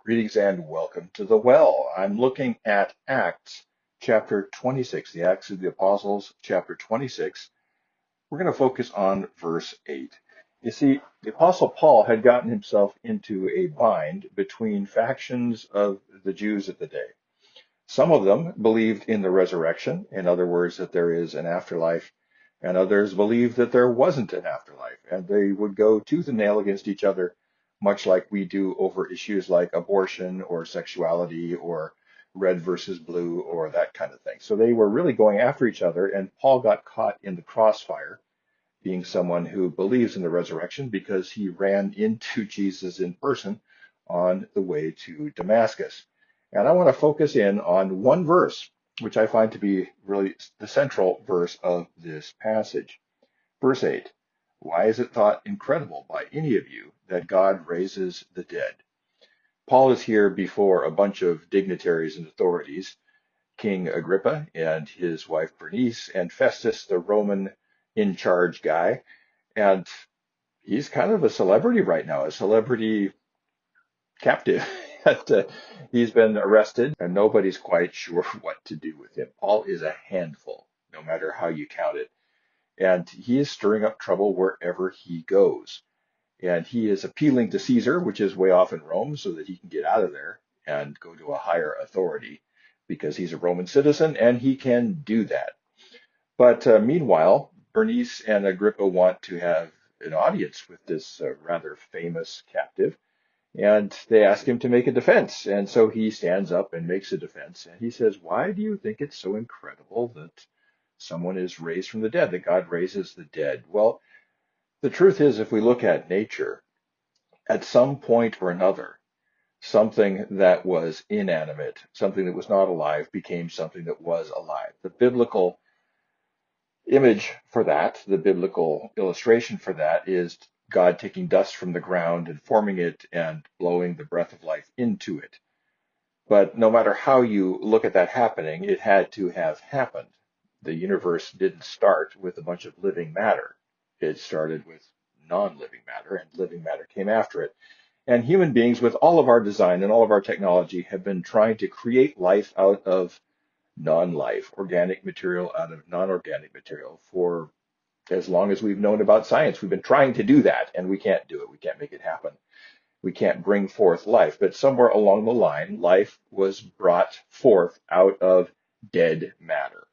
Greetings and welcome to the well. I'm looking at Acts chapter 26, the Acts of the Apostles, chapter 26. We're going to focus on verse 8. You see, the Apostle Paul had gotten himself into a bind between factions of the Jews of the day. Some of them believed in the resurrection, in other words, that there is an afterlife, and others believed that there wasn't an afterlife, and they would go tooth and nail against each other, much like we do over issues like abortion or sexuality or red versus blue or that kind of thing. So they were really going after each other, and Paul got caught in the crossfire, being someone who believes in the resurrection because he ran into Jesus in person on the way to Damascus. And I want to focus in on one verse, which I find to be really the central verse of this passage. Verse 8. Why is it thought incredible by any of you that God raises the dead? Paul is here before a bunch of dignitaries and authorities, King Agrippa and his wife Bernice, and Festus, the Roman in charge guy. And he's kind of a celebrity right now, a celebrity captive. He's been arrested and nobody's quite sure what to do with him. Paul is a handful, no matter how you count it. And he is stirring up trouble wherever he goes. And he is appealing to Caesar, which is way off in Rome, so that he can get out of there and go to a higher authority because he's a Roman citizen and he can do that. But meanwhile, Bernice and Agrippa want to have an audience with this rather famous captive, and they ask him to make a defense. And so he stands up and makes a defense, and he says, why do you think it's so incredible that someone is raised from the dead, that God raises the dead? Well, the truth is, if we look at nature, at some point or another, something that was inanimate, something that was not alive, became something that was alive. The biblical image for that, the biblical illustration for that, is God taking dust from the ground and forming it and blowing the breath of life into it. But no matter how you look at that happening, it had to have happened. The universe didn't start with a bunch of living matter. It started with non-living matter, and living matter came after it. And human beings, with all of our design and all of our technology, have been trying to create life out of non-life, organic material out of non-organic material for as long as we've known about science. We've been trying to do that, and we can't do it. We can't make it happen. We can't bring forth life. But somewhere along the line, life was brought forth out of dead matter.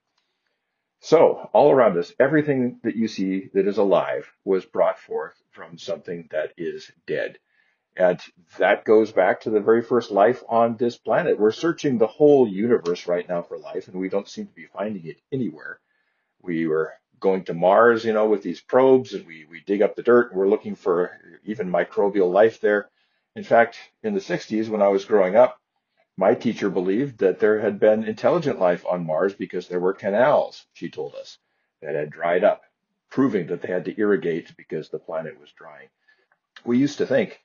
So all around us, everything that you see that is alive was brought forth from something that is dead. And that goes back to the very first life on this planet. We're searching the whole universe right now for life, and we don't seem to be finding it anywhere. We were going to Mars, with these probes, and we dig up the dirt, and we're looking for even microbial life there. In fact, in the 60s, when I was growing up, my teacher believed that there had been intelligent life on Mars because there were canals, she told us, that had dried up, proving that they had to irrigate because the planet was drying. We used to think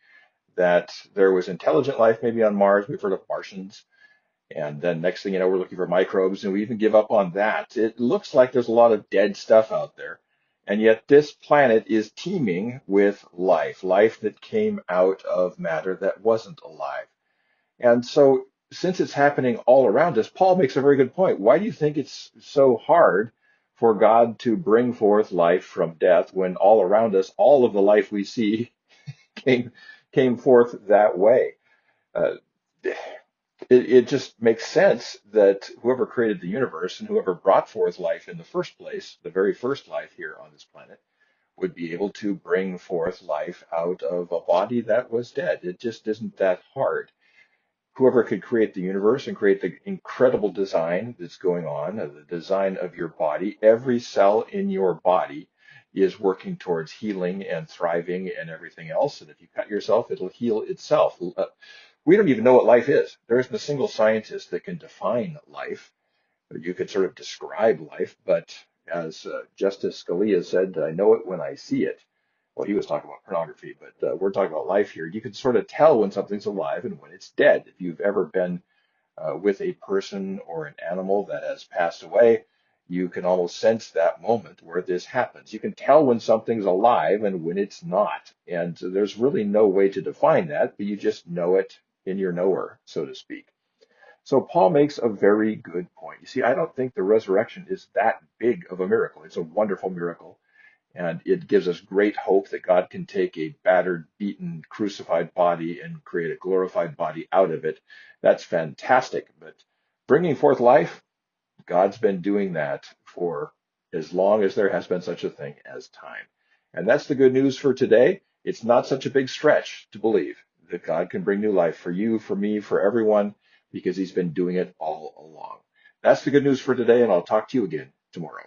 that there was intelligent life maybe on Mars. We've heard of Martians. And then next thing you know, we're looking for microbes, and we even give up on that. It looks like there's a lot of dead stuff out there. And yet this planet is teeming with life, life that came out of matter that wasn't alive. And so since it's happening all around us, Paul makes a very good point. Why do you think it's so hard for God to bring forth life from death when all around us, all of the life we see came forth that way? Uh, it just makes sense that whoever created the universe and whoever brought forth life in the first place, the very first life here on this planet, would be able to bring forth life out of a body that was dead. It just isn't that hard. Whoever could create the universe and create the incredible design that's going on, the design of your body, every cell in your body is working towards healing and thriving and everything else. And if you cut yourself, it'll heal itself. We don't even know what life is. There isn't a single scientist that can define life. You could sort of describe life, but as Justice Scalia said, I know it when I see it. Well, he was talking about pornography, but we're talking about life here. You can sort of tell when something's alive and when it's dead. If you've ever been with a person or an animal that has passed away, you can almost sense that moment where this happens. You can tell when something's alive and when it's not. And there's really no way to define that, but you just know it in your knower, so to speak. So Paul makes a very good point. You see, I don't think the resurrection is that big of a miracle. It's a wonderful miracle, and it gives us great hope that God can take a battered, beaten, crucified body and create a glorified body out of it. That's fantastic. But bringing forth life, God's been doing that for as long as there has been such a thing as time. And that's the good news for today. It's not such a big stretch to believe that God can bring new life for you, for me, for everyone, because he's been doing it all along. That's the good news for today, and I'll talk to you again tomorrow.